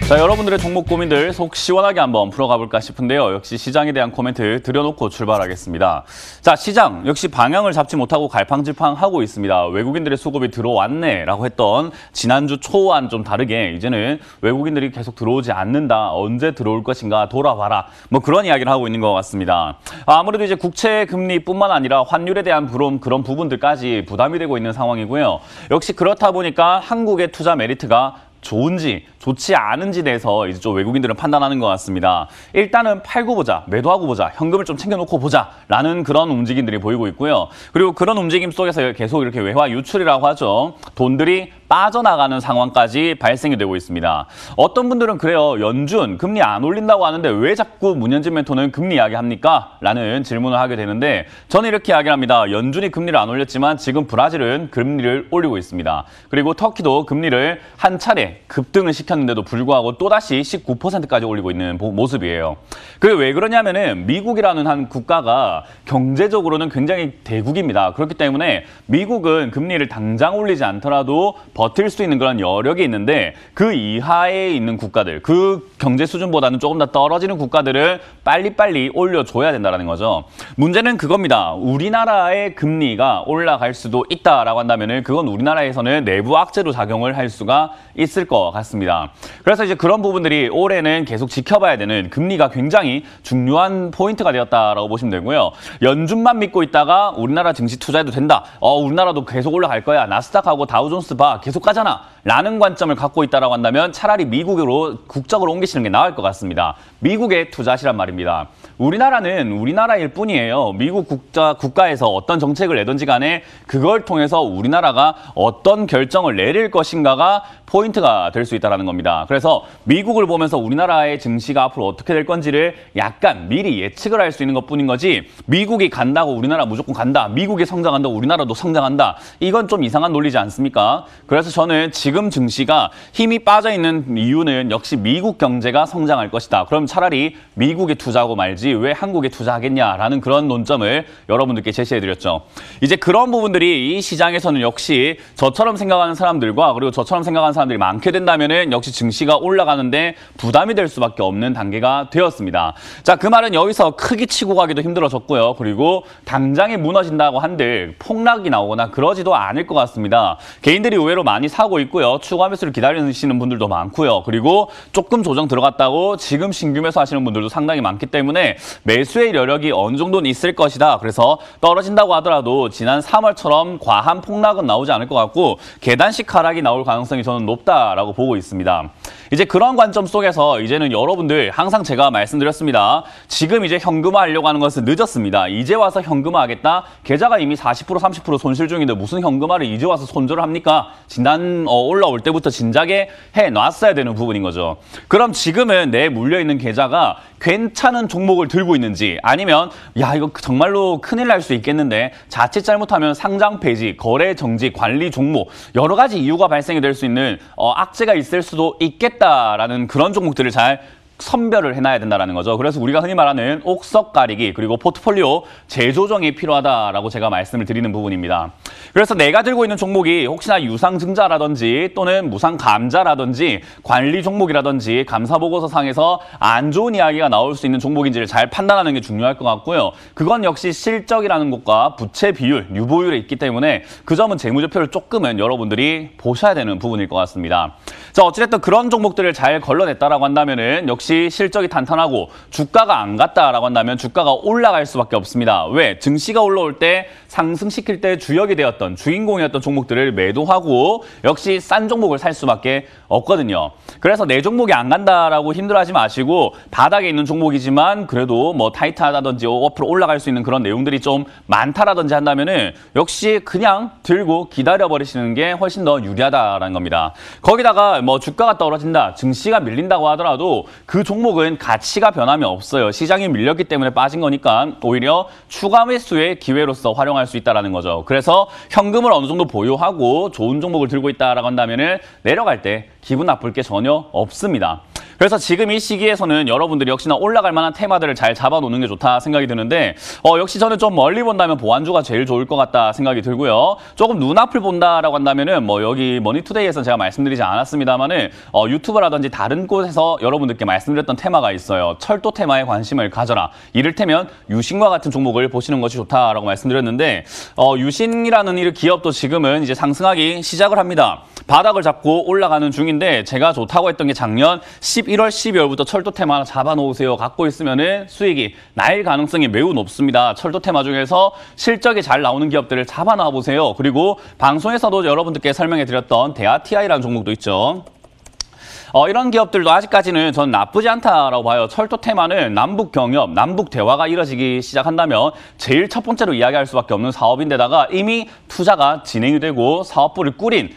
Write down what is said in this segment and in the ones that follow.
자, 여러분들의 종목 고민들 속 시원하게 한번 풀어가 볼까 싶은데요. 역시 시장에 대한 코멘트 드려놓고 출발하겠습니다. 자, 시장 역시 방향을 잡지 못하고 갈팡질팡하고 있습니다. 외국인들의 수급이 들어왔네라고 했던 지난주 초와는 좀 다르게 이제는 외국인들이 계속 들어오지 않는다. 언제 들어올 것인가 돌아봐라. 뭐 그런 이야기를 하고 있는 것 같습니다. 아무래도 이제 국채 금리뿐만 아니라 환율에 대한 그런 부분들까지 부담이 되고 있는 상황이고요. 역시 그렇다 보니까 한국의 투자 메리트가 좋은지 좋지 않은지 대해서 이제 좀 외국인들은 판단하는 것 같습니다. 일단은 팔고 보자, 매도하고 보자, 현금을 좀 챙겨놓고 보자라는 그런 움직임들이 보이고 있고요. 그리고 그런 움직임 속에서 계속 이렇게 외화 유출이라고 하죠. 돈들이 빠져나가는 상황까지 발생이 되고 있습니다. 어떤 분들은 그래요. 연준 금리 안 올린다고 하는데 왜 자꾸 문현진 멘토는 금리 이야기합니까? 라는 질문을 하게 되는데 저는 이렇게 이야기합니다. 연준이 금리를 안 올렸지만 지금 브라질은 금리를 올리고 있습니다. 그리고 터키도 금리를 한 차례 급등을 시켰는데도 불구하고 또다시 19%까지 올리고 있는 모습이에요. 그게 왜 그러냐면은 미국이라는 한 국가가 경제적으로는 굉장히 대국입니다. 그렇기 때문에 미국은 금리를 당장 올리지 않더라도 버틸 수 있는 그런 여력이 있는데 그 이하에 있는 국가들, 그 경제 수준보다는 조금 더 떨어지는 국가들은 빨리빨리 올려줘야 된다는 거죠. 문제는 그겁니다. 우리나라의 금리가 올라갈 수도 있다라고 한다면은 그건 우리나라에서는 내부 악재로 작용을 할 수가 있을 것 같습니다. 그래서 이제 그런 부분들이 올해는 계속 지켜봐야 되는 금리가 굉장히 중요한 포인트가 되었다라고 보시면 되고요. 연준만 믿고 있다가 우리나라 증시 투자해도 된다. 우리나라도 계속 올라갈 거야. 나스닥하고 다우존스 봐. 계속 가잖아. 라는 관점을 갖고 있다라고 한다면 차라리 미국으로 국적으로 옮기시는 게 나을 것 같습니다. 미국에 투자하시란 말입니다. 우리나라는 우리나라일 뿐이에요. 미국 국가에서 어떤 정책을 내든지 간에 그걸 통해서 우리나라가 어떤 결정을 내릴 것인가가 포인트가 될 수 있다는 겁니다. 그래서 미국을 보면서 우리나라의 증시가 앞으로 어떻게 될 건지를 약간 미리 예측을 할 수 있는 것뿐인 거지 미국이 간다고 우리나라 무조건 간다. 미국이 성장한다고 우리나라도 성장한다. 이건 좀 이상한 논리지 않습니까? 그래서 저는 지금 증시가 힘이 빠져있는 이유는 역시 미국 경제가 성장할 것이다. 그럼 차라리 미국에 투자하고 말지 왜 한국에 투자하겠냐라는 그런 논점을 여러분들께 제시해드렸죠. 이제 그런 부분들이 이 시장에서는 역시 저처럼 생각하는 사람들과 그리고 저처럼 생각하는 사람들이 많게 된다면은 역시 증시가 올라가는데 부담이 될 수밖에 없는 단계가 되었습니다. 자, 그 말은 여기서 크게 치고 가기도 힘들어졌고요. 그리고 당장에 무너진다고 한들 폭락이 나오거나 그러지도 않을 것 같습니다. 개인들이 의외로 많이 사고 있고요. 추가 매수를 기다리시는 분들도 많고요. 그리고 조금 조정 들어갔다고 지금 신규 매수 하시는 분들도 상당히 많기 때문에 매수의 여력이 어느 정도는 있을 것이다. 그래서 떨어진다고 하더라도 지난 3월처럼 과한 폭락은 나오지 않을 것 같고 계단식 하락이 나올 가능성이 저는 높다라고 보고 있습니다. 이제 그런 관점 속에서 이제는 여러분들 항상 제가 말씀드렸습니다. 지금 이제 현금화하려고 하는 것은 늦었습니다. 이제 와서 현금화하겠다. 계좌가 이미 40% 30% 손실 중인데 무슨 현금화를 이제 와서 손절을 합니까? 지난 올라올 때부터 진작에 해놨어야 되는 부분인 거죠. 그럼 지금은 내 물려있는 계좌가 괜찮은 종목을 들고 있는지 아니면 야 이거 정말로 큰일 날 수 있겠는데 자칫 잘못하면 상장 폐지, 거래 정지, 관리 종목 여러 가지 이유가 발생이 될 수 있는 악재가 있을 수도 있겠다라는 그런 종목들을 잘 선별을 해놔야 된다는 거죠. 그래서 우리가 흔히 말하는 옥석 가리기 그리고 포트폴리오 재조정이 필요하다라고 제가 말씀을 드리는 부분입니다. 그래서 내가 들고 있는 종목이 혹시나 유상증자라든지 또는 무상감자라든지 관리 종목이라든지 감사보고서상에서 안 좋은 이야기가 나올 수 있는 종목인지를 잘 판단하는 게 중요할 것 같고요. 그건 역시 실적이라는 것과 부채 비율, 유보율에 있기 때문에 그 점은 재무제표를 조금은 여러분들이 보셔야 되는 부분일 것 같습니다. 자, 어찌됐든 그런 종목들을 잘 걸러냈다라고 한다면은 역시 실적이 탄탄하고 주가가 안 갔다라고 한다면 주가가 올라갈 수밖에 없습니다. 왜? 증시가 올라올 때 상승시킬 때 주역이 되었던 주인공이었던 종목들을 매도하고 역시 싼 종목을 살 수밖에 없거든요. 그래서 내 종목이 안 간다라고 힘들어하지 마시고 바닥에 있는 종목이지만 그래도 뭐 타이트하다든지 앞으로 올라갈 수 있는 그런 내용들이 좀 많다라든지 한다면은 역시 그냥 들고 기다려버리시는 게 훨씬 더 유리하다라는 겁니다. 거기다가 뭐 주가가 떨어진다, 증시가 밀린다고 하더라도 그 종목은 가치가 변함이 없어요. 시장이 밀렸기 때문에 빠진 거니까 오히려 추가 매수의 기회로서 활용할 수 있다는 거죠. 그래서 현금을 어느 정도 보유하고 좋은 종목을 들고 있다라고 한다면은 내려갈 때 기분 나쁠 게 전혀 없습니다. 그래서 지금 이 시기에서는 여러분들이 역시나 올라갈 만한 테마들을 잘 잡아놓는 게 좋다 생각이 드는데 역시 저는 좀 멀리 본다면 보안주가 제일 좋을 것 같다 생각이 들고요. 조금 눈앞을 본다라고 한다면은 여기 머니투데이에서 제가 말씀드리지 않았습니다만은 유튜브라든지 다른 곳에서 여러분들께 말씀드렸던 테마가 있어요. 철도 테마에 관심을 가져라. 이를테면 유신과 같은 종목을 보시는 것이 좋다라고 말씀드렸는데 유신이라는 이 기업도 지금은 이제 상승하기 시작을 합니다. 바닥을 잡고 올라가는 중인데 제가 좋다고 했던 게 작년 11월, 12월부터 철도 테마 하나 잡아놓으세요. 갖고 있으면은 수익이 날 가능성이 매우 높습니다. 철도 테마 중에서 실적이 잘 나오는 기업들을 잡아놔 보세요. 그리고 방송에서도 여러분들께 설명해 드렸던 대아TI라는 종목도 있죠. 이런 기업들도 아직까지는 전 나쁘지 않다라고 봐요. 철도 테마는 남북 경협, 남북 대화가 이뤄지기 시작한다면 제일 첫 번째로 이야기할 수밖에 없는 사업인데다가 이미 투자가 진행이 되고 사업부를 꾸린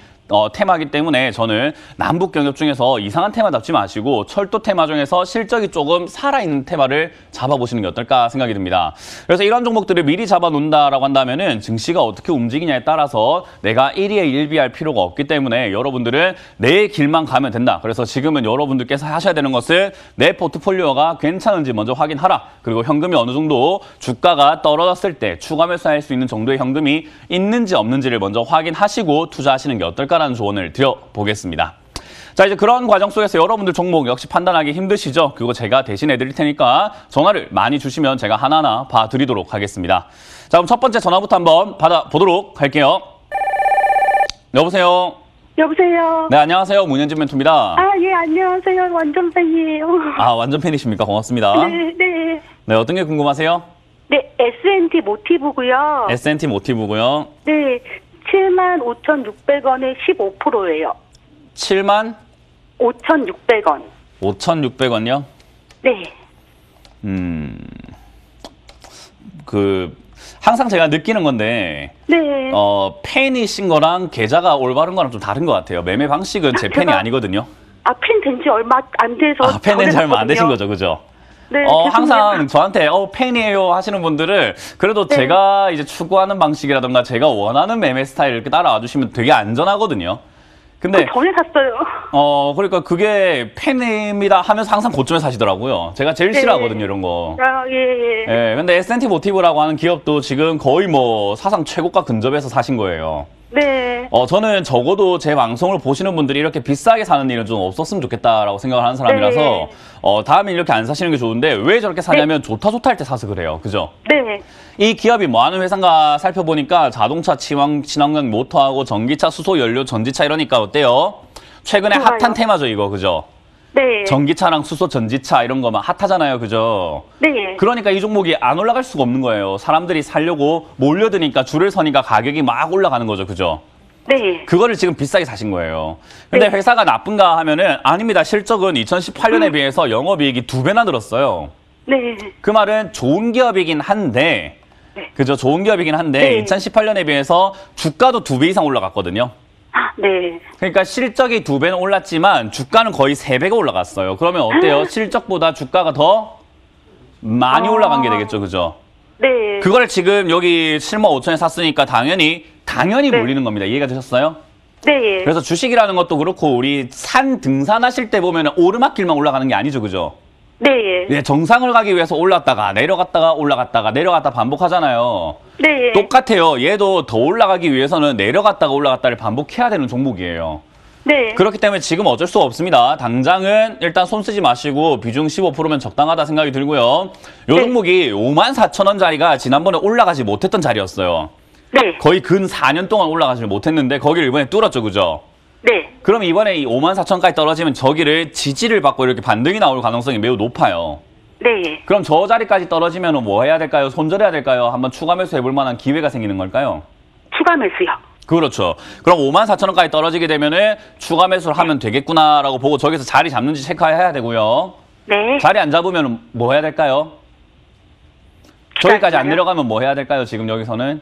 테마이기 때문에 저는 남북 경협 중에서 이상한 테마 잡지 마시고 철도 테마 중에서 실적이 조금 살아있는 테마를 잡아보시는 게 어떨까 생각이 듭니다. 그래서 이런 종목들을 미리 잡아놓는다라고 한다면은 증시가 어떻게 움직이냐에 따라서 내가 1위에 1비할 필요가 없기 때문에 여러분들은 내 길만 가면 된다. 그래서 지금은 여러분들께서 하셔야 되는 것은 내 포트폴리오가 괜찮은지 먼저 확인하라. 그리고 현금이 어느 정도 주가가 떨어졌을 때 추가 매수할 수 있는 정도의 현금이 있는지 없는지를 먼저 확인하시고 투자하시는 게 어떨까 라는 조언을 드려보겠습니다. 자, 이제 그런 과정 속에서 여러분들 종목 역시 판단하기 힘드시죠? 그거 제가 대신해 드릴 테니까 전화를 많이 주시면 제가 하나하나 봐드리도록 하겠습니다. 자, 그럼 첫 번째 전화부터 한번 받아보도록 할게요. 여보세요? 여보세요? 네, 안녕하세요. 문현진 멘토입니다. 예, 안녕하세요. 완전 팬이에요. 완전 팬이십니까? 고맙습니다. 네. 네, 어떤 게 궁금하세요? 네, S&T 모티브고요. S&T 모티브고요. 네, 75,600원에 15%예요. 75,600원. 5,600원요? 네. 항상 제가 느끼는 건데, 네. 팬이신 거랑 계좌가 올바른 거랑 좀 다른 것 같아요. 매매 방식은 제 팬이 아니거든요. 팬 된 지 얼마 안 돼서. 팬 된 지 얼마 안 되신 거죠, 그죠? 네. 항상 저한테 팬이에요 하시는 분들을 그래도 네. 제가 이제 추구하는 방식이라던가 제가 원하는 매매 스타일 이렇게 따라와 주시면 되게 안전하거든요. 근데 전에 샀어요. 그러니까 그게 팬입니다 하면서 항상 고점에 사시더라고요. 제가 제일 네. 싫어하거든요, 이런 거. 예. 예, 근데 S&T 모티브라고 하는 기업도 지금 거의 사상 최고가 근접해서 사신 거예요. 네. 저는 적어도 제 방송을 보시는 분들이 이렇게 비싸게 사는 일은 좀 없었으면 좋겠다라고 생각을 하는 사람이라서 네. 다음에 이렇게 안 사시는 게 좋은데 왜 저렇게 사냐면 좋다 할 때 사서 그래요. 그죠? 네. 이 기업이 뭐 하는 회사인가 살펴보니까 자동차, 친환경 모터하고 전기차, 수소, 연료, 전지차 이러니까 어때요? 최근에 좋아요. 핫한 테마죠, 이거. 그죠? 네. 전기차랑 수소, 전지차 이런 거만 핫하잖아요. 그죠? 네. 그러니까 이 종목이 안 올라갈 수가 없는 거예요. 사람들이 사려고 몰려드니까 줄을 서니까 가격이 막 올라가는 거죠. 그죠? 네. 그거를 지금 비싸게 사신 거예요. 근데 네. 회사가 나쁜가 하면은 아닙니다. 실적은 2018년에 비해서 영업이익이 2배나 늘었어요. 네. 그 말은 좋은 기업이긴 한데, 네. 그죠? 좋은 기업이긴 한데 네. 2018년에 비해서 주가도 2배 이상 올라갔거든요. 네. 그러니까 실적이 2배는 올랐지만 주가는 거의 3배가 올라갔어요. 그러면 어때요? 실적보다 주가가 더 많이 올라간 게 되겠죠. 그죠? 네. 그걸 지금 여기 75,000에 샀으니까 당연히 네. 몰리는 겁니다. 이해가 되셨어요? 네. 그래서 주식이라는 것도 그렇고 우리 산 등산하실 때 보면 오르막길만 올라가는 게 아니죠. 그죠? 네. 예, 정상을 가기 위해서 올랐다가 내려갔다가 올라갔다가 내려갔다 반복하잖아요. 네. 똑같아요. 얘도 더 올라가기 위해서는 내려갔다가 올라갔다를 반복해야 되는 종목이에요. 네. 그렇기 때문에 지금 어쩔 수가 없습니다. 당장은 일단 손 쓰지 마시고 비중 15%면 적당하다 생각이 들고요. 요 네. 종목이 54,000원짜리가 지난번에 올라가지 못했던 자리였어요. 네. 거의 근 4년 동안 올라가지 못했는데 거기를 이번에 뚫었죠. 그죠? 네. 그럼 이번에 이 54,000원까지 떨어지면 저기를 지지를 받고 이렇게 반등이 나올 가능성이 매우 높아요. 네. 그럼 저 자리까지 떨어지면 뭐 해야 될까요? 손절해야 될까요? 한번 추가 매수 해볼 만한 기회가 생기는 걸까요? 추가 매수요. 그렇죠. 그럼 54,000원까지 떨어지게 되면은 추가 매수를 하면 되겠구나라고 보고 저기서 자리 잡는지 체크해야 되고요. 네. 자리 안 잡으면 뭐 해야 될까요? 저기까지 안 내려가면 뭐 해야 될까요? 지금 여기서는?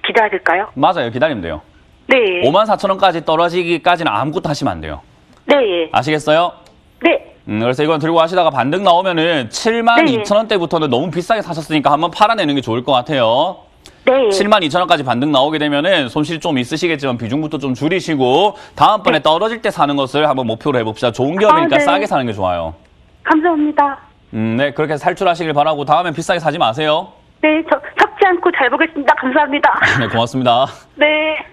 기다릴까요? 맞아요. 기다리면 돼요. 네. 54,000원까지 떨어지기까지는 아무것도 하시면 안 돼요. 네. 아시겠어요? 네. 그래서 이건 들고 가시다가 반등 나오면은 72,000원대부터는 너무 비싸게 사셨으니까 한번 팔아내는 게 좋을 것 같아요. 네. 72,000원까지 반등 나오게 되면은 손실 좀 있으시겠지만 비중부터 좀 줄이시고 다음번에 떨어질 때 사는 것을 한번 목표로 해봅시다. 좋은 기업이니까 네. 싸게 사는 게 좋아요. 감사합니다. 네, 그렇게 해서 탈출하시길 바라고 다음엔 비싸게 사지 마세요. 네, 저 섞지 않고 잘 보겠습니다. 감사합니다. 네, 고맙습니다. 네.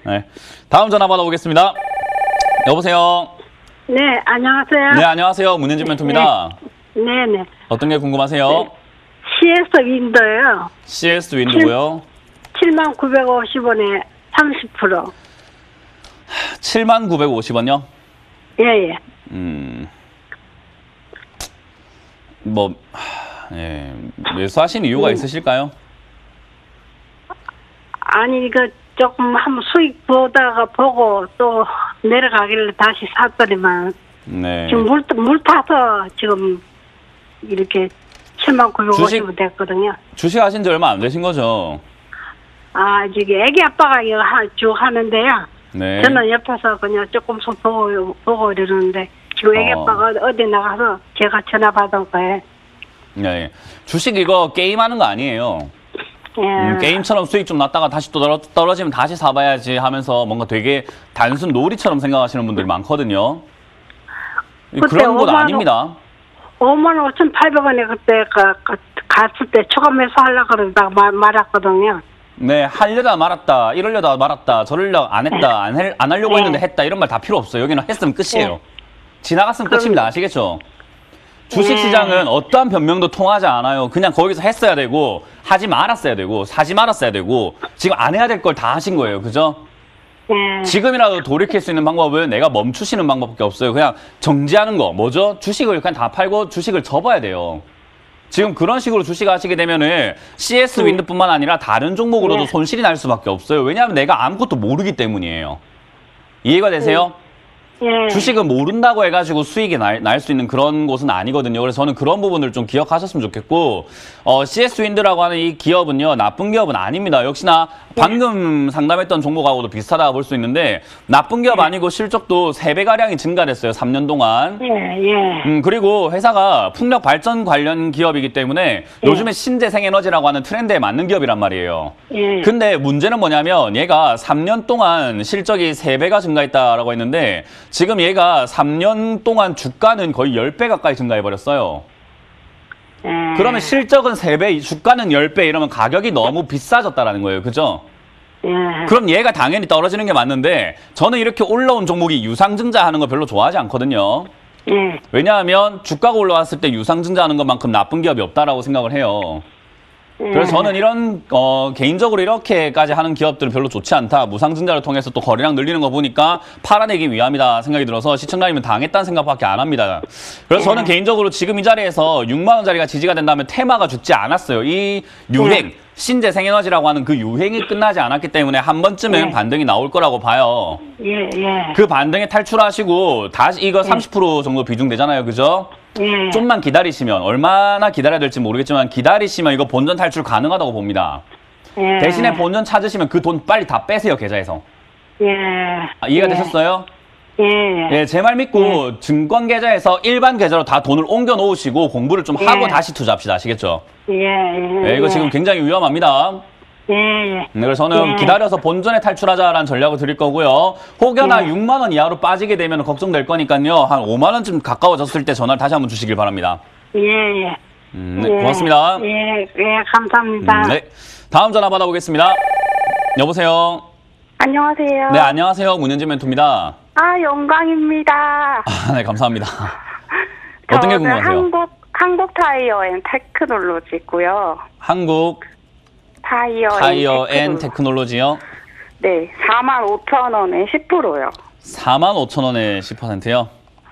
네, 다음 전화 받아보겠습니다. 여보세요. 네, 안녕하세요. 네, 안녕하세요. 문현진 멘토입니다. 네. 어떤 게 궁금하세요? CS 윈도요. CS 윈도고요. 79,50원에 30%. 79,950원요? 예. 예, 매수하신 이유가 있으실까요? 아니, 이거 조금 한번 수익 보다가 보고 또 내려가길래 다시 샀더니만 네. 지금 물 타서 지금 이렇게 79,950원 됐거든요. 주식하신 지 얼마 안 되신 거죠? 아, 저기 애기 아빠가 이거 쭉 하는데요. 네. 저는 옆에서 그냥 조금씩 보고 이러는데 지금 애기 아빠가 어디 나가서 제가 전화 받은 거예요. 네. 주식 이거 게임하는 거 아니에요. 예. 게임처럼 수익 좀 났다가 다시 또 떨어지면 다시 사봐야지 하면서 뭔가 되게 단순 놀이처럼 생각하시는 분들이 많거든요. 그런 건 5만 원, 아닙니다. 55,800원에 그때 갔을 때 초과 매수하려고 그러다가 말았거든요. 네, 하려다 말았다, 이러려다 말았다, 저러려 안 했다, 안 하려고 네. 했는데 했다, 이런 말 다 필요 없어요. 여기는 했으면 끝이에요. 지나갔으면 끝입니다. 아시겠죠? 주식시장은 어떠한 변명도 통하지 않아요. 그냥 거기서 했어야 되고, 하지 말았어야 되고, 사지 말았어야 되고, 지금 안 해야 될 걸 다 하신 거예요. 그죠? 예. 지금이라도 돌이킬 수 있는 방법은 내가 멈추시는 방법밖에 없어요. 그냥 정지하는 거. 뭐죠? 주식을 그냥 다 팔고 주식을 접어야 돼요. 지금 그런 식으로 주식하시게 되면은 CS 윈드뿐만 아니라 다른 종목으로도 네. 손실이 날 수밖에 없어요. 왜냐하면 내가 아무것도 모르기 때문이에요. 이해가 되세요? 예. 주식은 모른다고 해가지고 수익이 날 수 있는 그런 곳은 아니거든요. 그래서 저는 그런 부분을 좀 기억하셨으면 좋겠고, CS 윈드라고 하는 이 기업은요, 나쁜 기업은 아닙니다. 역시나 방금 상담했던 종목하고도 비슷하다고 볼 수 있는데, 나쁜 기업 아니고 실적도 3배가량이 증가됐어요. 3년 동안. 예. 그리고 회사가 풍력 발전 관련 기업이기 때문에 요즘에 신재생에너지라고 하는 트렌드에 맞는 기업이란 말이에요. 예. 근데 문제는 뭐냐면 얘가 3년 동안 실적이 3배가 증가했다라고 했는데 지금 얘가 3년 동안 주가는 거의 10배 가까이 증가해버렸어요. 예. 그러면 실적은 3배, 주가는 10배 이러면 가격이 너무 비싸졌다라는 거예요. 그죠? 예. 그럼 얘가 당연히 떨어지는 게 맞는데 저는 이렇게 올라온 종목이 유상증자하는 거 별로 좋아하지 않거든요. 예. 왜냐하면 주가가 올라왔을 때 유상증자하는 것만큼 나쁜 기업이 없다라고 생각을 해요. 그래서 저는 이런 개인적으로 이렇게까지 하는 기업들은 별로 좋지 않다. 무상증자를 통해서 또 거래량 늘리는 거 보니까 팔아내기 위함이다 생각이 들어서 시청자님은 당했다는 생각밖에 안 합니다. 그래서 저는 개인적으로 지금 이 자리에서 6만 원짜리가 지지가 된다면 테마가 죽지 않았어요. 이 유행, 신재생에너지라고 하는 그 유행이 끝나지 않았기 때문에 한 번쯤은 반등이 나올 거라고 봐요. 예. 그 반등에 탈출하시고 다시 이거 30% 정도 비중 되잖아요. 그죠? 예. 좀만 기다리시면 얼마나 기다려야 될지 모르겠지만 기다리시면 이거 본전 탈출 가능하다고 봅니다. 예. 대신에 본전 찾으시면 그 돈 빨리 다 빼세요. 계좌에서. 예. 이해가 되셨어요? 예. 예, 제 말 믿고 증권 계좌에서 일반 계좌로 다 돈을 옮겨 놓으시고 공부를 좀 하고 다시 투자합시다. 아시겠죠? 예. 예, 이거 지금 굉장히 위험합니다. 예. 그래서 저는 기다려서 본전에 탈출하자라는 전략을 드릴 거고요. 혹여나 6만 원 이하로 빠지게 되면 걱정될 거니까요. 한 5만 원쯤 가까워졌을 때 전화를 다시 한번 주시길 바랍니다. 예. 네, 고맙습니다. 예. 감사합니다. 네, 다음 전화 받아보겠습니다. 여보세요. 안녕하세요. 네, 안녕하세요. 문현진 멘토입니다. 아, 영광입니다. 네, 감사합니다. 어떤 게 궁금하세요? 한국 타이어 앤 테크놀로지고요. 한국 타이어 앤 테크놀로지요? 네, 45,000원에 10%요. 45,000원에 10%요?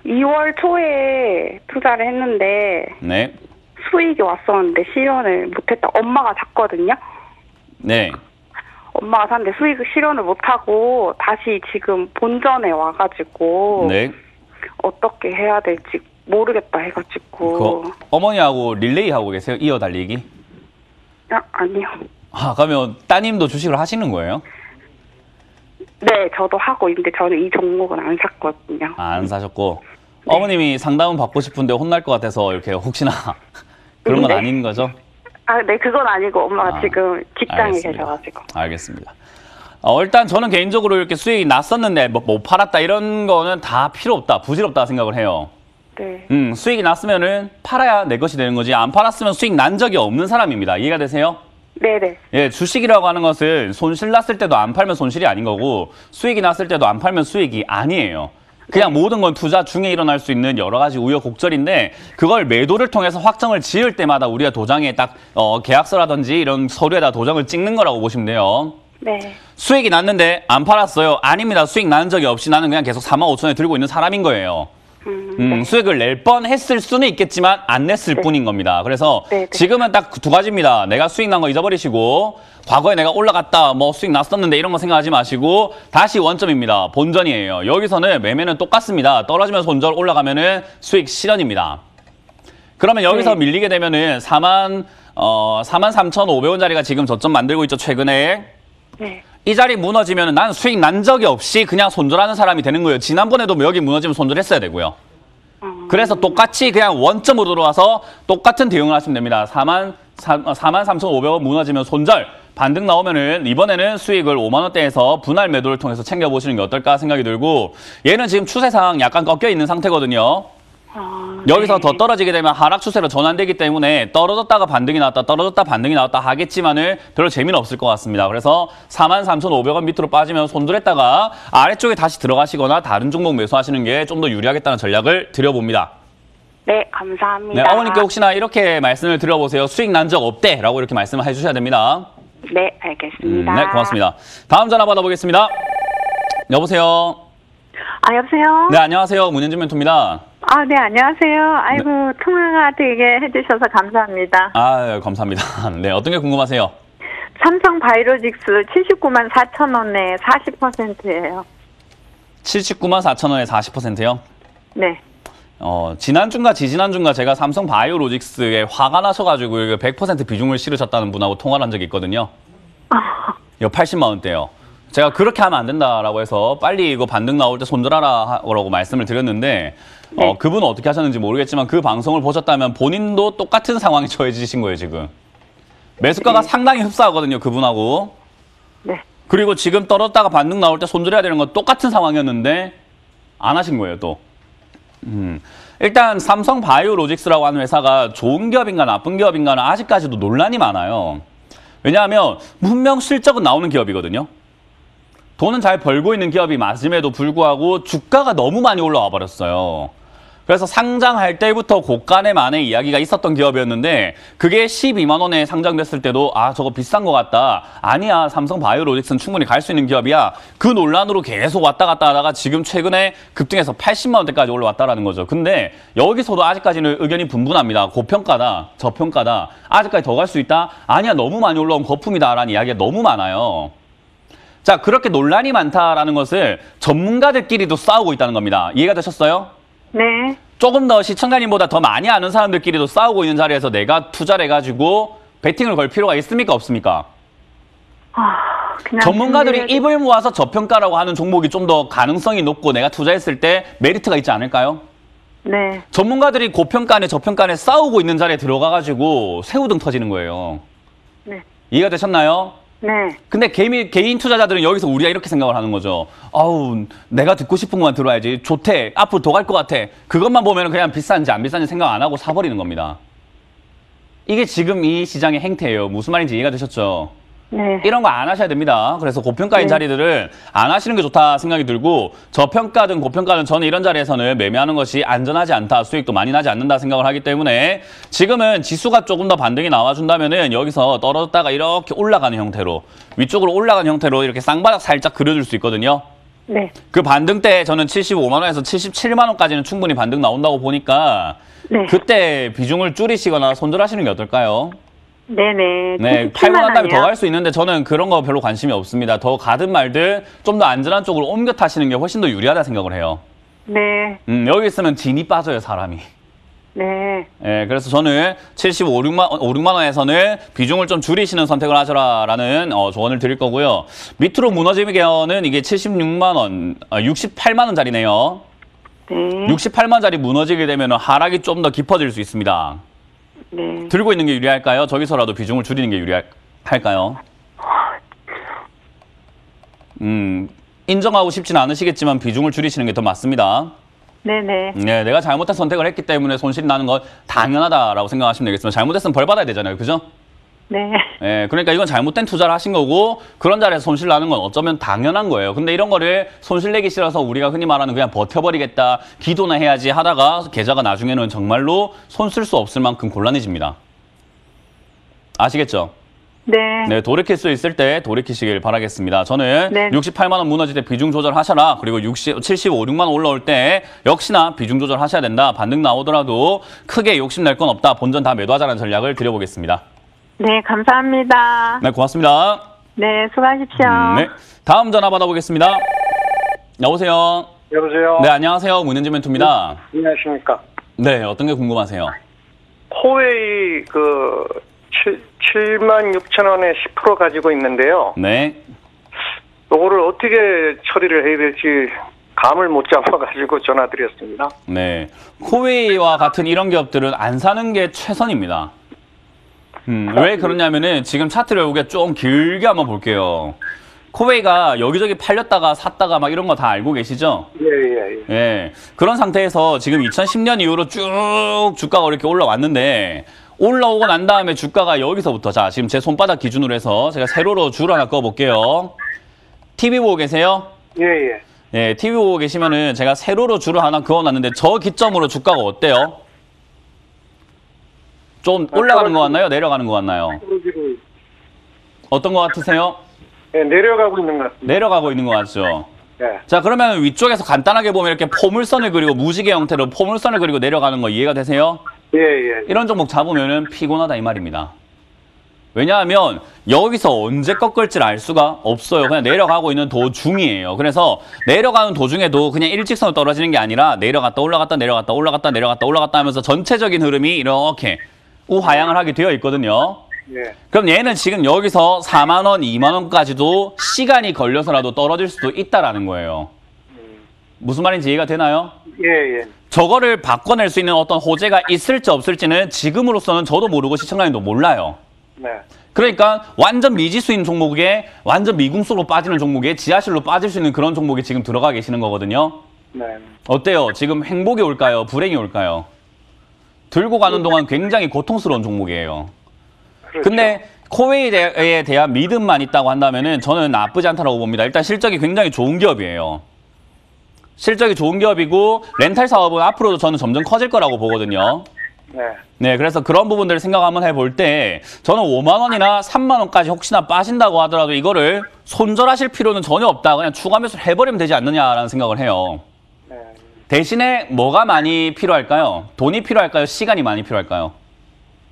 2월 초에 투자를 했는데 네. 수익이 왔었는데 실현을 못했다. 엄마가 샀거든요. 네. 엄마가 샀는데 수익을 실현을 못하고 다시 지금 본전에 와가지고 네. 어떻게 해야 될지 모르겠다 해가지고. 그 어머니하고 릴레이 하고 계세요? 이어 달리기? 아니요. 아, 그러면 따님도 주식을 하시는 거예요? 네, 저도 하고 있는데 저는 이 종목은 안 샀거든요. 안 사셨고. 어머님이 상담은 받고 싶은데 혼날 것 같아서 이렇게 혹시나 그런 건 아닌 거죠? 아, 네, 그건 아니고 엄마가 지금 직장에 알겠습니다. 계셔가지고. 알겠습니다. 일단 저는 개인적으로 이렇게 수익이 났었는데 뭐 못 팔았다 이런 거는 다 필요 없다, 부질없다 생각을 해요. 네. 수익이 났으면은 팔아야 내 것이 되는 거지 안 팔았으면 수익 난 적이 없는 사람입니다. 이해가 되세요? 네네. 예, 주식이라고 하는 것은 손실 났을 때도 안 팔면 손실이 아닌 거고 수익이 났을 때도 안 팔면 수익이 아니에요. 그냥 모든 건 투자 중에 일어날 수 있는 여러 가지 우여곡절인데 그걸 매도를 통해서 확정을 지을 때마다 우리가 도장에 딱 계약서라든지 이런 서류에다 도장을 찍는 거라고 보시면 돼요. 네. 수익이 났는데 안 팔았어요. 아닙니다. 수익 나는 적이 없이 나는 그냥 계속 45,000원에 들고 있는 사람인 거예요. 네. 수익을 낼 뻔했을 수는 있겠지만 안 냈을 뿐인 겁니다. 그래서 네, 네. 지금은 딱 두 가지입니다. 내가 수익 난 거 잊어버리시고 과거에 내가 올라갔다 뭐 수익 났었는데 이런 거 생각하지 마시고 다시 원점입니다. 본전이에요. 여기서는 매매는 똑같습니다. 떨어지면 손절, 올라가면은 수익 실현입니다. 그러면 여기서 네. 밀리게 되면은 43,500원짜리가 지금 저점 만들고 있죠, 최근에. 네. 이 자리 무너지면 난 수익 난 적이 없이 그냥 손절하는 사람이 되는 거예요. 지난번에도 뭐 여기 무너지면 손절했어야 되고요. 그래서 똑같이 그냥 원점으로 들어와서 똑같은 대응을 하시면 됩니다. 43,500원 무너지면 손절. 반등 나오면은 이번에는 수익을 5만 원대에서 분할 매도를 통해서 챙겨보시는 게 어떨까 생각이 들고 얘는 지금 추세상 약간 꺾여 있는 상태거든요. 여기서 네. 더 떨어지게 되면 하락 추세로 전환되기 때문에 떨어졌다가 반등이 나왔다, 떨어졌다 반등이 나왔다 하겠지만은 별로 재미는 없을 것 같습니다. 그래서 43,500원 밑으로 빠지면 손절했다가 아래쪽에 다시 들어가시거나 다른 종목 매수하시는 게 좀 더 유리하겠다는 전략을 드려봅니다. 네, 감사합니다. 네, 어머니께 혹시나 이렇게 말씀을 드려보세요. 수익 난 적 없대 라고 이렇게 말씀을 해주셔야 됩니다. 네, 알겠습니다. 네, 고맙습니다. 다음 전화 받아보겠습니다. 여보세요. 아, 여보세요? 네, 안녕하세요. 문현준 멘토입니다. 아, 네, 안녕하세요. 아이고, 통화가 되게 해주셔서 감사합니다. 아, 감사합니다. 네, 어떤 게 궁금하세요? 삼성 바이오직스 79만 4천 원에 40%예요. 79만 4천 원에 40%요? 네. 지난주인가 지지난주인가 제가 삼성 바이오로직스에 화가 나셔가지고 100% 비중을 실으셨다는 분하고 통화를 한 적이 있거든요. 이거 80만 원대요. 제가 그렇게 하면 안 된다라고 해서 빨리 이거 반등 나올 때 손절하라고 말씀을 드렸는데 네. 그분은 어떻게 하셨는지 모르겠지만 그 방송을 보셨다면 본인도 똑같은 상황에 처해지신 거예요, 지금. 매수가가 상당히 흡사하거든요, 그분하고. 네. 그리고 지금 떨어졌다가 반등 나올 때 손절해야 되는 건 똑같은 상황이었는데 안 하신 거예요, 또. 일단 삼성 바이오로직스라고 하는 회사가 좋은 기업인가 나쁜 기업인가는 아직까지도 논란이 많아요. 왜냐하면 분명 실적은 나오는 기업이거든요. 돈은 잘 벌고 있는 기업이 맞음에도 불구하고 주가가 너무 많이 올라와 버렸어요. 그래서 상장할 때부터 고가네만의 이야기가 있었던 기업이었는데 그게 12만 원에 상장됐을 때도 아 저거 비싼 것 같다. 아니야 삼성 바이오로직스는 충분히 갈 수 있는 기업이야. 그 논란으로 계속 왔다 갔다 하다가 지금 최근에 급등해서 80만 원대까지 올라왔다라는 거죠. 근데 여기서도 아직까지는 의견이 분분합니다. 고평가다, 저평가다. 아직까지 더 갈 수 있다? 아니야 너무 많이 올라온 거품이다라는 이야기가 너무 많아요. 자 그렇게 논란이 많다라는 것을 전문가들끼리도 싸우고 있다는 겁니다. 이해가 되셨어요? 네. 조금 더 시청자님보다 더 많이 아는 사람들끼리도 싸우고 있는 자리에서 내가 투자를 해가지고 베팅을 걸 필요가 있습니까? 없습니까? 그냥 전문가들이 준비를- 입을 모아서 저평가라고 하는 종목이 좀 더 가능성이 높고 내가 투자했을 때 메리트가 있지 않을까요? 네. 전문가들이 고평가네 저평가네 싸우고 있는 자리에 들어가가지고 새우등 터지는 거예요. 네. 이해가 되셨나요? 네. 근데 개인 투자자들은 여기서 우리가 이렇게 생각을 하는 거죠. 아우, 내가 듣고 싶은 것만 들어야지. 좋대. 앞으로 더 갈 것 같아. 그것만 보면 그냥 비싼지 안 비싼지 생각 안 하고 사버리는 겁니다. 이게 지금 이 시장의 행태예요. 무슨 말인지 이해가 되셨죠? 네. 이런 거 안 하셔야 됩니다. 그래서 고평가인 네. 자리들은 안 하시는 게 좋다 생각이 들고 저평가든 고평가든 저는 이런 자리에서는 매매하는 것이 안전하지 않다. 수익도 많이 나지 않는다 생각을 하기 때문에 지금은 지수가 조금 더 반등이 나와준다면은 여기서 떨어졌다가 이렇게 올라가는 형태로 위쪽으로 올라가는 형태로 이렇게 쌍바닥 살짝 그려줄 수 있거든요. 네. 그 반등 때 저는 75만 원에서 77만 원까지는 충분히 반등 나온다고 보니까 네. 그때 비중을 줄이시거나 손절하시는 게 어떨까요? 네네. 네, 77만 팔고 난 다음에 더 원이요? 갈 수 있는데 저는 그런 거 별로 관심이 없습니다. 더 가든 말든 좀 더 안전한 쪽으로 옮겨 타시는 게 훨씬 더 유리하다 생각을 해요. 네. 여기 있으면 진이 빠져요, 사람이. 네. 예, 그래서 저는 6만 원에서는 비중을 좀 줄이시는 선택을 하셔라라는 조언을 드릴 거고요. 밑으로 무너지면은 이게 76만 원, 68만 원짜리네요. 네. 68만 원짜리 무너지게 되면 하락이 좀 더 깊어질 수 있습니다. 네. 들고 있는 게 유리할까요? 저기서라도 비중을 줄이는 게 유리할까요? 인정하고 싶지는 않으시겠지만 비중을 줄이시는 게 더 맞습니다. 네네. 네, 내가 잘못된 선택을 했기 때문에 손실이 나는 건 당연하다라고 생각하시면 되겠지만 잘못했으면 벌 받아야 되잖아요. 그죠? 네. 예, 그러니까 이건 잘못된 투자를 하신 거고 그런 자리에서 손실 나는 건 어쩌면 당연한 거예요. 근데 이런 거를 손실 내기 싫어서 우리가 흔히 말하는 그냥 버텨버리겠다, 기도나 해야지 하다가 계좌가 나중에는 정말로 손 쓸 수 없을 만큼 곤란해집니다. 아시겠죠? 네. 네, 돌이킬 수 있을 때 돌이키시길 바라겠습니다. 저는 네. 68만 원 무너질 때 비중 조절하셔라. 그리고 75, 6만 원 올라올 때 역시나 비중 조절하셔야 된다. 반등 나오더라도 크게 욕심낼 건 없다. 본전 다 매도하자는 전략을 드려보겠습니다. 네, 감사합니다. 네, 고맙습니다. 네, 수고하십시오. 네, 다음 전화 받아보겠습니다. 여보세요. 여보세요? 네, 안녕하세요. 문현지 멘토입니다. 안녕하십니까. 네, 어떤 게 궁금하세요? 코웨이 7만 6천 원에 10% 가지고 있는데요. 네. 요거를 어떻게 처리를 해야 될지 감을 못 잡아가지고 전화드렸습니다. 네. 코웨이와 같은 이런 기업들은 안 사는 게 최선입니다. 왜 그러냐면은 지금 차트를 우리가 좀 길게 한번 볼게요. 코웨이가 여기저기 팔렸다가 샀다가 막 이런 거 다 알고 계시죠? 예. 예. 그런 상태에서 지금 2010년 이후로 쭉 주가가 이렇게 올라왔는데 올라오고 난 다음에 주가가 여기서부터 자, 지금 제 손바닥 기준으로 해서 제가 세로로 줄 하나 꺼볼게요. TV 보고 계세요? 예. 예, TV 보고 계시면은 제가 세로로 줄을 하나 그어놨는데 저 기점으로 주가가 어때요? 좀 올라가는 것 같나요? 내려가는 것 같나요? 어떤 것 같으세요? 예, 내려가고 있는 것 같습니다. 내려가고 있는 것 같죠? 예. 자, 그러면 위쪽에서 간단하게 보면 이렇게 포물선을 그리고 무지개 형태로 포물선을 그리고 내려가는 거 이해가 되세요? 예. 이런 종목 잡으면은 피곤하다 이 말입니다. 왜냐하면 여기서 언제 꺾을지 알 수가 없어요. 그냥 내려가고 있는 도중이에요. 그래서 내려가는 도중에도 그냥 일직선으로 떨어지는 게 아니라 내려갔다 올라갔다 내려갔다 올라갔다 내려갔다 올라갔다 하면서 전체적인 흐름이 이렇게 우하향을 하게 되어 있거든요. 예. 그럼 얘는 지금 여기서 4만 원, 2만 원까지도 시간이 걸려서라도 떨어질 수도 있다라는 거예요. 무슨 말인지 이해가 되나요? 예. 저거를 바꿔낼 수 있는 어떤 호재가 있을지 없을지는 지금으로서는 저도 모르고 시청자님도 몰라요. 네. 그러니까 완전 미지수인 종목에 완전 미궁속으로 빠지는 종목에 지하실로 빠질 수 있는 그런 종목에 지금 들어가 계시는 거거든요. 네. 어때요? 지금 행복이 올까요? 불행이 올까요? 들고 가는 동안 굉장히 고통스러운 종목이에요. 그렇죠. 근데 코웨이에 대한 믿음만 있다고 한다면은 저는 나쁘지 않다고 봅니다. 일단 실적이 굉장히 좋은 기업이에요. 실적이 좋은 기업이고 렌탈 사업은 앞으로도 저는 점점 커질 거라고 보거든요. 네. 네, 그래서 그런 부분들을 생각 한번 해볼 때 저는 5만 원이나 3만 원까지 혹시나 빠진다고 하더라도 이거를 손절하실 필요는 전혀 없다. 그냥 추가 매수를 해버리면 되지 않느냐라는 생각을 해요. 네. 대신에 뭐가 많이 필요할까요? 돈이 필요할까요? 시간이 많이 필요할까요?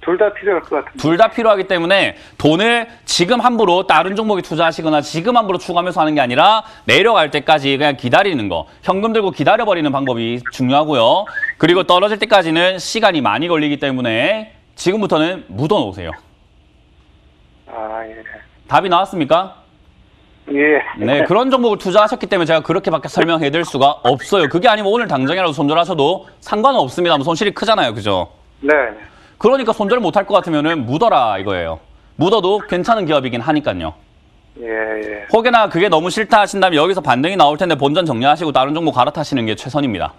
둘 다 필요할 것 같은데. 둘 다 필요하기 때문에 돈을 지금 함부로 다른 종목에 투자하시거나 지금 함부로 추가 매수하는 게 아니라 내려갈 때까지 그냥 기다리는 거. 현금 들고 기다려버리는 방법이 중요하고요. 그리고 떨어질 때까지는 시간이 많이 걸리기 때문에 지금부터는 묻어놓으세요. 아, 예. 답이 나왔습니까? 예. 네, 그런 종목을 투자하셨기 때문에 제가 그렇게밖에 설명해드릴 수가 없어요. 그게 아니면 오늘 당장이라도 손절하셔도 상관은 없습니다. 손실이 크잖아요. 그죠? 네. 그러니까 손절 못할 것 같으면은 묻어라 이거예요. 묻어도 괜찮은 기업이긴 하니까요. 예. 혹여나 그게 너무 싫다 하신다면 여기서 반등이 나올 텐데 본전 정리하시고 다른 종목 갈아타시는 게 최선입니다.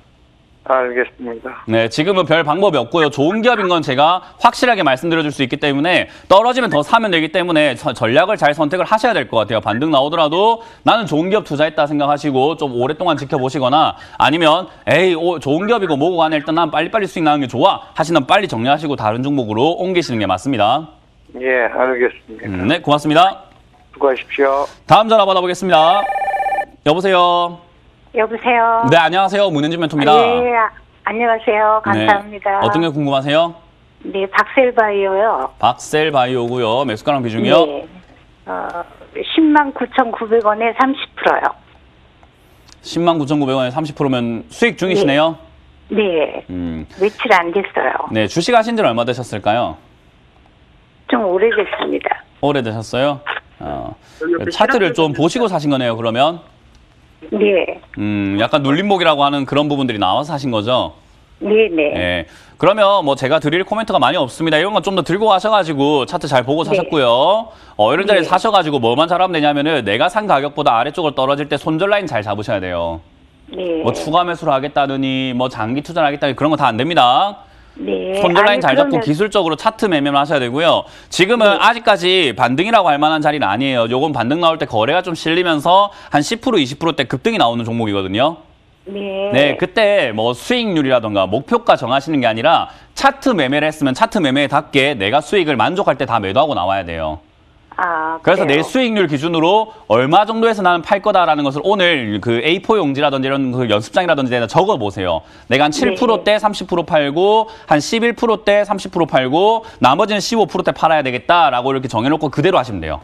알겠습니다. 네, 지금은 별 방법이 없고요. 좋은 기업인 건 제가 확실하게 말씀드려줄 수 있기 때문에 떨어지면 더 사면 되기 때문에 전략을 잘 선택을 하셔야 될 것 같아요. 반등 나오더라도 나는 좋은 기업 투자했다 생각하시고 좀 오랫동안 지켜보시거나 아니면 에이 좋은 기업이고 뭐고 간에 일단 난 빨리빨리 수익 나는 게 좋아 하시면 빨리 정리하시고 다른 종목으로 옮기시는 게 맞습니다. 예, 알겠습니다. 네, 고맙습니다. 수고하십시오. 다음 전화 받아보겠습니다. 여보세요. 여보세요. 네, 안녕하세요. 문현진 멘토입니다. 예, 안녕하세요. 감사합니다. 네, 어떤 게 궁금하세요? 네, 박셀바이오요. 박셀바이오고요. 매수가랑 비중이요? 네. 10만 9,900원에 30%요. 10만 9,900원에 30%면 수익 중이시네요? 네. 며칠 안 됐어요. 네, 주식하신 지는 얼마 되셨을까요? 좀 오래됐습니다. 오래되셨어요? 차트를 좀 보시고 사신 거네요, 그러면? 네. 약간 눌림목이라고 하는 그런 부분들이 나와서 사신 거죠? 네네. 예. 그러면 뭐 제가 드릴 코멘트가 많이 없습니다. 이런 건 좀 더 들고 가셔가지고 차트 잘 보고 사셨고요. 이런 자리에 네. 사셔가지고 뭐만 잘하면 되냐면은 내가 산 가격보다 아래쪽으로 떨어질 때 손절 라인 잘 잡으셔야 돼요. 네. 뭐 추가 매수를 하겠다느니 뭐 장기 투자를 하겠다느니 그런 거 다 안 됩니다. 네. 손절 라인 아니, 잘 잡고 그러면- 기술적으로 차트 매매만 하셔야 되고요. 지금은 아직까지 반등이라고 할 만한 자리는 아니에요. 요건 반등 나올 때 거래가 좀 실리면서 한 10% 20%대 급등이 나오는 종목이거든요. 네. 네, 그때 뭐 수익률이라던가 목표가 정하시는 게 아니라 차트 매매를 했으면 차트 매매에답게 내가 수익을 만족할 때 다 매도하고 나와야 돼요. 아, 그래서 그래요? 내 수익률 기준으로 얼마 정도에서 나는 팔 거다라는 것을 오늘 그 A4 용지라든지 이런 그 연습장이라든지 데다 적어 보세요. 내가 한 7%대 30% 팔고 한 11%대 30% 팔고 나머지는 15%대 팔아야 되겠다라고 이렇게 정해놓고 그대로 하시면 돼요.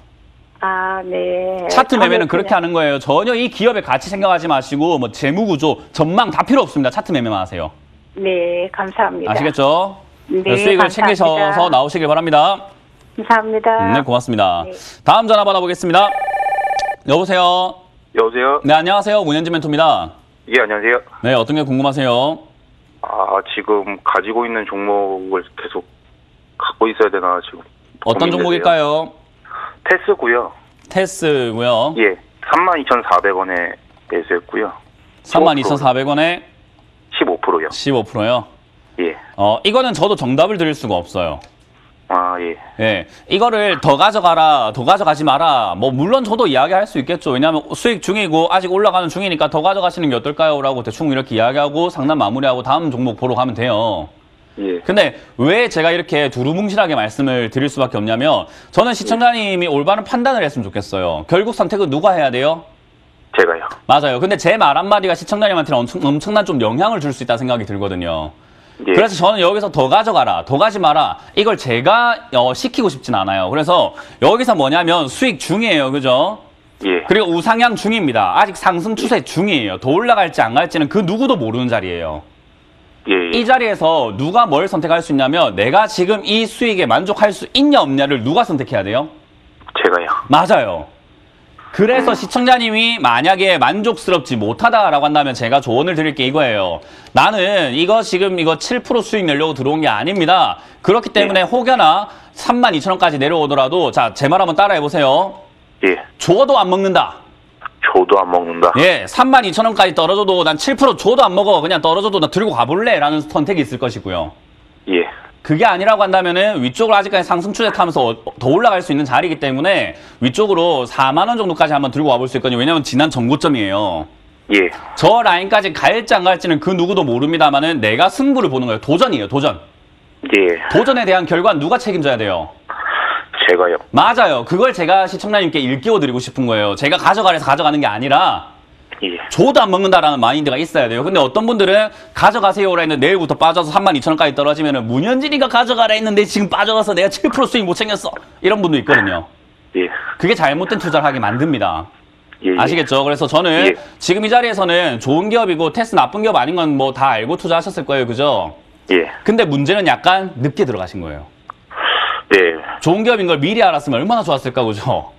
아, 네. 차트 매매는 저는 그렇게 하는 거예요. 전혀 이 기업의 가치 생각하지 마시고 뭐 재무 구조, 전망 다 필요 없습니다. 차트 매매만 하세요. 네, 감사합니다. 아시겠죠? 네, 수익을 감사합니다. 챙기셔서 나오시길 바랍니다. 감사합니다. 네, 고맙습니다. 네. 다음 전화 받아보겠습니다. 여보세요? 여보세요? 네, 안녕하세요. 문현지 멘토입니다. 예, 안녕하세요. 네, 어떤 게 궁금하세요? 지금 가지고 있는 종목을 계속 갖고 있어야 되나, 지금. 어떤 고민되세요. 종목일까요? 테스고요. 테스고요. 예, 32,400원에 매수했고요. 32,400원에 15%요. 15%요. 예. 이거는 저도 정답을 드릴 수가 없어요. 예. 예, 이거를 더 가져가라, 더 가져가지 마라. 뭐 물론 저도 이야기할 수 있겠죠. 왜냐하면 수익 중이고 아직 올라가는 중이니까 더 가져가시는 게 어떨까요? 라고 대충 이렇게 이야기하고 상담 마무리하고 다음 종목 보러 가면 돼요. 예. 근데 왜 제가 이렇게 두루뭉실하게 말씀을 드릴 수밖에 없냐면 저는 시청자님이 올바른 판단을 했으면 좋겠어요. 결국 선택은 누가 해야 돼요? 제가요. 맞아요. 근데 제 말 한마디가 시청자님한테는 엄청난 좀 영향을 줄 수 있다는 생각이 들거든요. 예. 그래서 저는 여기서 더 가져가라, 더 가지 마라. 이걸 제가 시키고 싶진 않아요. 그래서 여기서 뭐냐면 수익 중이에요. 그죠? 예. 그리고 우상향 중입니다. 아직 상승 추세 중이에요. 더 올라갈지 안 갈지는 그 누구도 모르는 자리예요. 예. 이 자리에서 누가 뭘 선택할 수 있냐면 내가 지금 이 수익에 만족할 수 있냐 없냐를 누가 선택해야 돼요? 제가요. 맞아요. 그래서 시청자님이 만약에 만족스럽지 못하다라고 한다면 제가 조언을 드릴 게 이거예요. 나는 이거 지금 이거 7% 수익 내려고 들어온 게 아닙니다. 그렇기 때문에 혹여나 32,000원까지 내려오더라도 자, 제 말 한번 따라해 보세요. 예. 줘도 안 먹는다. 저도 안 먹는다. 예, 32,000원까지 떨어져도 난 7% 줘도 안 먹어. 그냥 떨어져도 나 들고 가볼래. 라는 선택이 있을 것이고요. 예. 그게 아니라고 한다면은 위쪽으로 아직까지 상승 추세 타면서 더 올라갈 수 있는 자리이기 때문에 위쪽으로 4만 원 정도까지 한번 들고 와볼 수 있거든요. 왜냐면 지난 전고점이에요. 예. 저 라인까지 갈지 안 갈지는 그 누구도 모릅니다만은 내가 승부를 보는 거예요. 도전이에요, 도전. 예. 도전에 대한 결과는 누가 책임져야 돼요? 제가요. 맞아요. 그걸 제가 시청자님께 일깨워드리고 싶은 거예요. 제가 가져가래서 가져가는 게 아니라 예. 줘도 안 먹는다라는 마인드가 있어야 돼요. 근데 어떤 분들은 가져가세요라 했는데 내일부터 빠져서 32,000원까지 떨어지면은 문현진이가 가져가라 했는데 지금 빠져가서 내가 7% 수익 못 챙겼어. 이런 분도 있거든요. 예. 그게 잘못된 투자를 하게 만듭니다. 예. 아시겠죠? 그래서 저는 예. 지금 이 자리에서는 좋은 기업이고 테스트 나쁜 기업 아닌 건 뭐 다 알고 투자하셨을 거예요. 그죠? 예. 근데 문제는 약간 늦게 들어가신 거예요. 네. 좋은 기업인 걸 미리 알았으면 얼마나 좋았을까, 그죠?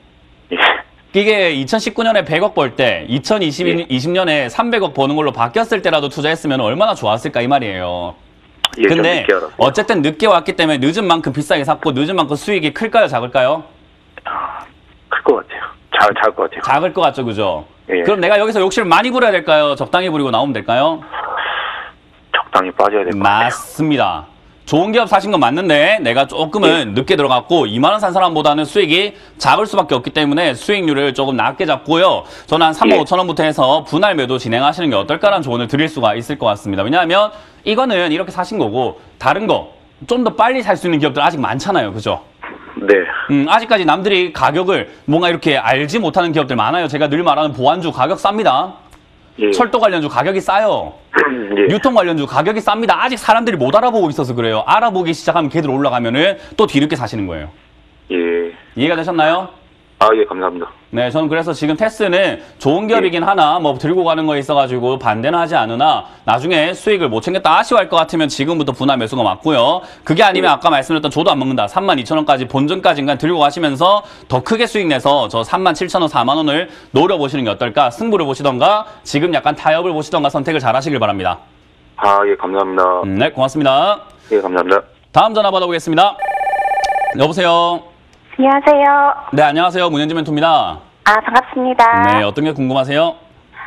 예. 이게 2019년에 100억 벌 때 2020년에 300억 버는 걸로 바뀌었을 때라도 투자했으면 얼마나 좋았을까 이 말이에요. 예. 좀 근데 늦게 알았어요. 어쨌든 늦게 왔기 때문에 늦은 만큼 비싸게 샀고 늦은 만큼 수익이 클까요, 작을까요? 클 것 같아요. 잘 것 같아요. 작을 것 같죠, 그죠? 예. 그럼 내가 여기서 욕심을 많이 부려야 될까요? 적당히 부리고 나오면 될까요? 적당히 빠져야 될 것 같아요. 맞습니다. 좋은 기업 사신 건 맞는데 내가 조금은 늦게 들어갔고 2만 원 산 사람보다는 수익이 작을 수밖에 없기 때문에 수익률을 조금 낮게 잡고요. 저는 한 3만 5천 원부터 해서 분할 매도 진행하시는 게 어떨까라는 조언을 드릴 수가 있을 것 같습니다. 왜냐하면 이거는 이렇게 사신 거고 다른 거 좀 더 빨리 살 수 있는 기업들 아직 많잖아요. 그죠? 네. 아직까지 남들이 가격을 뭔가 이렇게 알지 못하는 기업들 많아요. 제가 늘 말하는 보안주 가격 쌉니다. 예. 철도 관련주 가격이 싸요. 예. 유통 관련주 가격이 쌉니다. 아직 사람들이 못 알아보고 있어서 그래요. 알아보기 시작하면 걔들 올라가면은 또 뒤늦게 사시는 거예요. 예. 이해가 되셨나요? 예, 감사합니다. 네, 저는 그래서 지금 테스는 좋은 기업이긴 하나 뭐 들고 가는 거에 있어가지고 반대는 하지 않으나 나중에 수익을 못 챙겼다 아쉬워할 것 같으면 지금부터 분할 매수가 맞고요. 그게 아니면 아까 말씀드렸던 줘도 안 먹는다. 32,000원까지 본전까지인가 들고 가시면서 더 크게 수익 내서 저 37,000원, 4만 원을 노려보시는 게 어떨까? 승부를 보시던가 지금 약간 타협을 보시던가 선택을 잘 하시길 바랍니다. 아, 예, 감사합니다. 네, 고맙습니다. 예, 감사합니다. 다음 전화 받아보겠습니다. 여보세요. 안녕하세요. 네, 안녕하세요. 문현지 멘토입니다. 아, 반갑습니다. 네, 어떤 게 궁금하세요?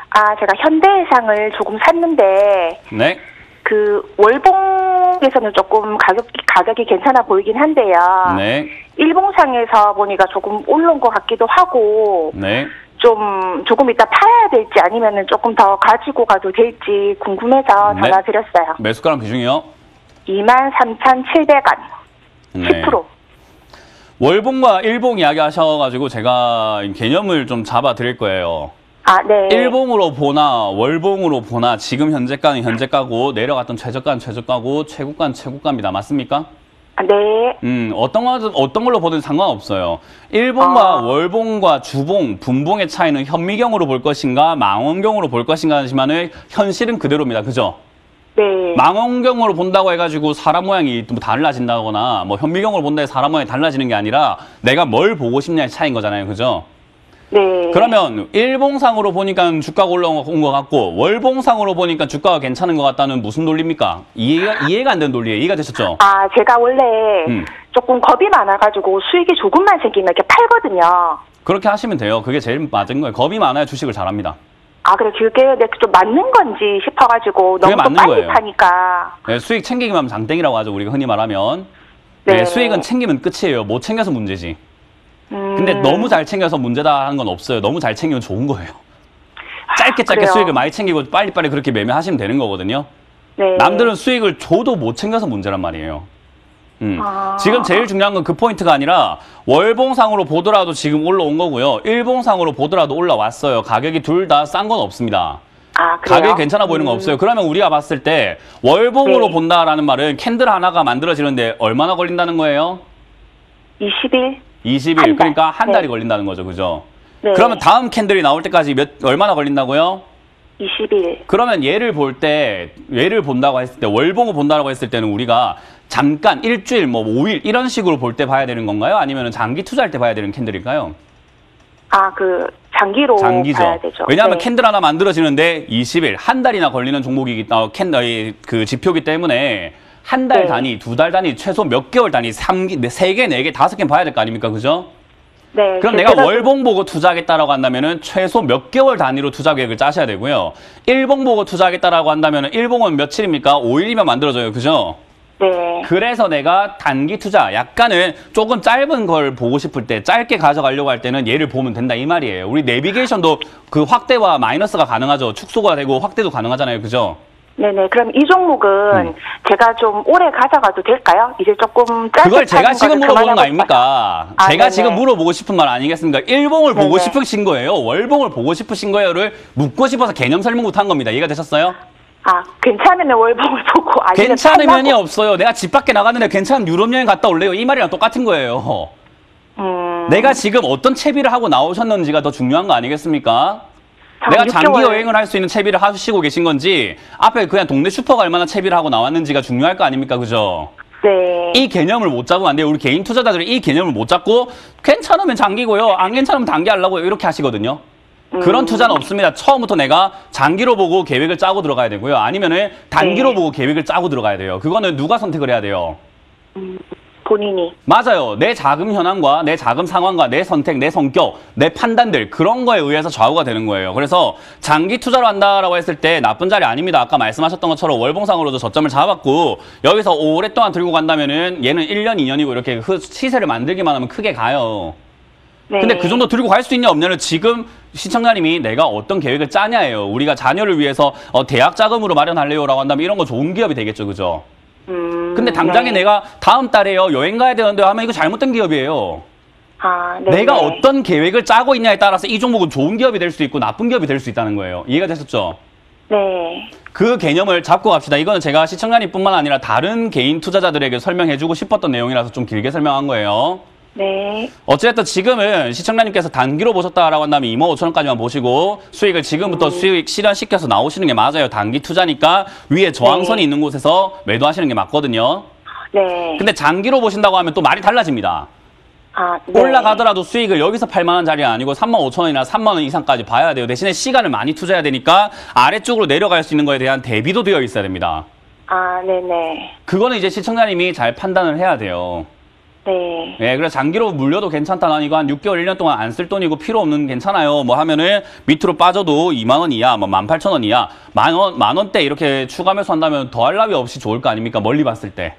아, 제가 현대해상을 조금 샀는데, 네. 그, 월봉에서는 조금 가격이 괜찮아 보이긴 한데요. 네. 일봉상에서 보니까 조금 올라온 것 같기도 하고, 네. 조금 이따 팔아야 될지 아니면은 조금 더 가지고 가도 될지 궁금해서 네. 전화드렸어요. 매수가랑 비중이요? 23,700원. 네. 10%. 월봉과 일봉 이야기 하셔가지고 제가 개념을 좀 잡아 드릴 거예요. 아, 네. 일봉으로 보나 월봉으로 보나 지금 현재가는 현재가고 내려갔던 최저가는 최저가고 최고가는 최고가입니다. 맞습니까? 아, 네. 어떤 걸로 보든 상관없어요. 일봉과 월봉과 주봉, 분봉의 차이는 현미경으로 볼 것인가 망원경으로 볼 것인가 하지만은 현실은 그대로입니다. 그죠? 네. 망원경으로 본다고 해가지고 사람 모양이 뭐 달라진다거나 뭐 현미경으로 본다 해서 사람 모양이 달라지는 게 아니라 내가 뭘 보고 싶냐의 차이인 거잖아요. 그죠? 네. 그러면 일봉상으로 보니까 주가가 올라온 것 같고 월봉상으로 보니까 주가가 괜찮은 것 같다는 무슨 논리입니까? 이해가 안 되는 논리예요. 이해가 되셨죠? 아, 제가 원래 조금 겁이 많아가지고 수익이 조금만 생기면 이렇게 팔거든요. 그렇게 하시면 돼요. 그게 제일 맞은 거예요. 겁이 많아야 주식을 잘합니다. 아, 그래, 그게 좀 맞는 건지 싶어가지고 그게 너무 또 맞는 빨리 거예요. 파니까. 네, 수익 챙기기만 하면 장땡이라고 하죠. 우리가 흔히 말하면. 네, 네. 수익은 챙기면 끝이에요. 못 챙겨서 문제지. 근데 너무 잘 챙겨서 문제다 하는 건 없어요. 너무 잘 챙기면 좋은 거예요. 짧게 그래요? 수익을 많이 챙기고 빨리빨리 그렇게 매매하시면 되는 거거든요. 네. 남들은 수익을 줘도 못 챙겨서 문제란 말이에요. 아. 지금 제일 중요한 건 그 포인트가 아니라 월봉상으로 보더라도 지금 올라온 거고요. 일봉상으로 보더라도 올라왔어요. 가격이 둘 다 싼 건 없습니다. 아, 그래요? 가격이 괜찮아 보이는 건 없어요. 그러면 우리가 봤을 때 월봉으로 네. 본다라는 말은 캔들 하나가 만들어지는데 얼마나 걸린다는 거예요? 20일? 20일. 한 달. 그러니까 한 달이 네. 걸린다는 거죠. 그죠? 네. 그러면 다음 캔들이 나올 때까지 얼마나 걸린다고요? 20일. 그러면 얘를 본다고 했을 때, 월봉을 본다고 했을 때는 우리가 잠깐 일주일, 뭐 5일 이런 식으로 볼 때 봐야 되는 건가요? 아니면 장기 투자할 때 봐야 되는 캔들일까요? 아, 장기로 장기죠. 봐야 되죠. 왜냐하면 네. 캔들 하나 만들어지는데 20일, 한 달이나 걸리는 그 지표기 때문에 한 달 네. 단위, 두 달 단위, 최소 몇 개월 단위, 3개, 3개, 4개, 5개 봐야 될 거 아닙니까? 그죠? 네. 그럼 내가 월봉 보고 투자하겠다라고 한다면은 최소 몇 개월 단위로 투자 계획을 짜셔야 되고요. 일봉 보고 투자하겠다라고 한다면은 일봉은 며칠입니까? 5일이면 만들어져요. 그죠? 네. 그래서 내가 단기 투자, 약간은 조금 짧은 걸 보고 싶을 때, 짧게 가져가려고 할 때는 얘를 보면 된다 이 말이에요. 우리 내비게이션도 그 확대와 마이너스가 가능하죠. 축소가 되고 확대도 가능하잖아요. 그죠? 네네. 그럼 이 종목은 제가 좀 오래 가져가도 될까요? 이제 조금 짧게 그걸 제가 파는 지금 거를 물어보는 거 그만하고 아닙니까? 아, 제가 네네. 지금 물어보고 싶은 말 아니겠습니까? 일봉을 보고 네네. 싶으신 거예요. 월봉을 보고 싶으신 거예요를 묻고 싶어서 개념 설명부터 한 겁니다. 이해가 되셨어요? 아, 괜찮으면 월봉을 보고 아니면 괜찮으면이 팔라고? 없어요. 내가 집 밖에 나갔는데 괜찮으면 유럽 여행 갔다 올래요. 이 말이랑 똑같은 거예요. 내가 지금 어떤 채비를 하고 나오셨는지가 더 중요한 거 아니겠습니까? 내가 장기 6개월. 여행을 할 수 있는 채비를 하시고 계신 건지 앞에 그냥 동네 슈퍼가 얼마나 채비를 하고 나왔는지가 중요할 거 아닙니까? 그죠? 네. 이 개념을 못 잡으면 안 돼요. 우리 개인 투자자들이 이 개념을 못 잡고 괜찮으면 장기고요. 안 괜찮으면 단기 하려고 이렇게 하시거든요. 그런 투자는 없습니다. 처음부터 내가 장기로 보고 계획을 짜고 들어가야 되고요. 아니면은 단기로 네. 보고 계획을 짜고 들어가야 돼요. 그거는 누가 선택을 해야 돼요? 본인이. 맞아요. 내 자금 현황과 내 자금 상황과 내 선택, 내 성격, 내 판단들 그런 거에 의해서 좌우가 되는 거예요. 그래서 장기 투자로 한다라고 했을 때 나쁜 자리 아닙니다. 아까 말씀하셨던 것처럼 월봉상으로도 저점을 잡았고 여기서 오랫동안 들고 간다면은 얘는 1년, 2년이고 이렇게 시세를 만들기만 하면 크게 가요. 네. 근데 그 정도 들고 갈 수 있냐 없냐는 지금 시청자님이 내가 어떤 계획을 짜냐예요. 우리가 자녀를 위해서 대학 자금으로 마련할래요라고 한다면 이런 거 좋은 기업이 되겠죠. 그죠? 근데 당장에 네. 내가 다음 달에요 여행 가야 되는데 하면 이거 잘못된 기업이에요. 아, 네. 내가 어떤 계획을 짜고 있냐에 따라서 이 종목은 좋은 기업이 될 수 있고 나쁜 기업이 될 수 있다는 거예요. 이해가 되셨죠? 네. 그 개념을 잡고 갑시다. 이거는 제가 시청자님뿐만 아니라 다른 개인 투자자들에게 설명해주고 싶었던 내용이라서 좀 길게 설명한 거예요. 네. 어쨌든 지금은 시청자님께서 단기로 보셨다라고 한다면 25,000원까지만 보시고 수익을 지금부터 수익 실현시켜서 나오시는 게 맞아요. 단기 투자니까 위에 저항선이 네. 있는 곳에서 매도하시는 게 맞거든요. 네. 근데 장기로 보신다고 하면 또 말이 달라집니다. 아, 네. 올라가더라도 수익을 여기서 8만 원짜리 아니고 3만 5천 원이나 3만 원 이상까지 봐야 돼요. 대신에 시간을 많이 투자해야 되니까 아래쪽으로 내려갈 수 있는 거에 대한 대비도 되어 있어야 됩니다. 아, 네네. 그거는 이제 시청자님이 잘 판단을 해야 돼요. 네. 예, 그래서 장기로 물려도 괜찮다. 난 이거 한 6개월, 1년 동안 안 쓸 돈이고 필요 없는 괜찮아요. 뭐 하면은 밑으로 빠져도 2만 원 이하, 뭐 18,000원 이하, 만 원대 이렇게 추가 매수한다면 더할 나위 없이 좋을 거 아닙니까? 멀리 봤을 때.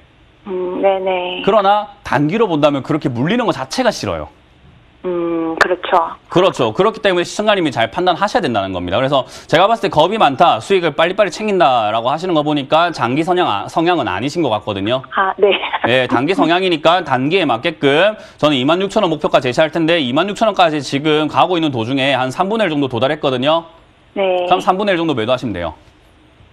네네. 그러나 단기로 본다면 그렇게 물리는 것 자체가 싫어요. 그렇죠. 그렇죠. 그렇기 때문에 시청자님이 잘 판단하셔야 된다는 겁니다. 그래서 제가 봤을 때 겁이 많다, 수익을 빨리빨리 챙긴다라고 하시는 거 보니까 장기 성향은 아니신 것 같거든요. 아, 네. 예, 단기 성향이니까 단기에 맞게끔 저는 26,000원 목표까지 제시할 텐데 26,000원까지 지금 가고 있는 도중에 한 3분의 1 정도 도달했거든요. 네. 그럼 3분의 1 정도 매도하시면 돼요.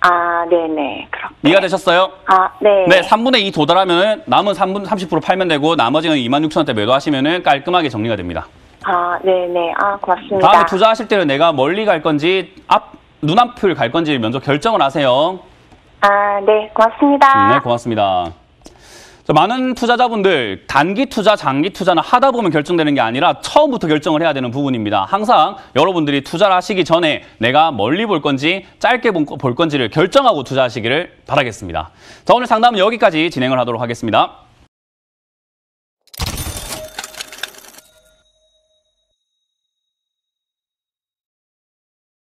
아, 네네. 그렇게. 이해가 되셨어요? 아, 네. 네, 3분의 2 도달하면 남은 30% 팔면 되고 나머지는 26,000원대 매도하시면 깔끔하게 정리가 됩니다. 아, 네네. 아, 고맙습니다. 다음에 투자하실 때는 내가 멀리 갈 건지 눈앞을 갈 건지 먼저 결정을 하세요. 아, 네. 고맙습니다. 네, 고맙습니다. 자, 많은 투자자분들 단기 투자, 장기 투자는 하다 보면 결정되는 게 아니라 처음부터 결정을 해야 되는 부분입니다. 항상 여러분들이 투자를 하시기 전에 내가 멀리 볼 건지 짧게 볼 건지를 결정하고 투자하시기를 바라겠습니다. 자, 오늘 상담은 여기까지 진행을 하도록 하겠습니다.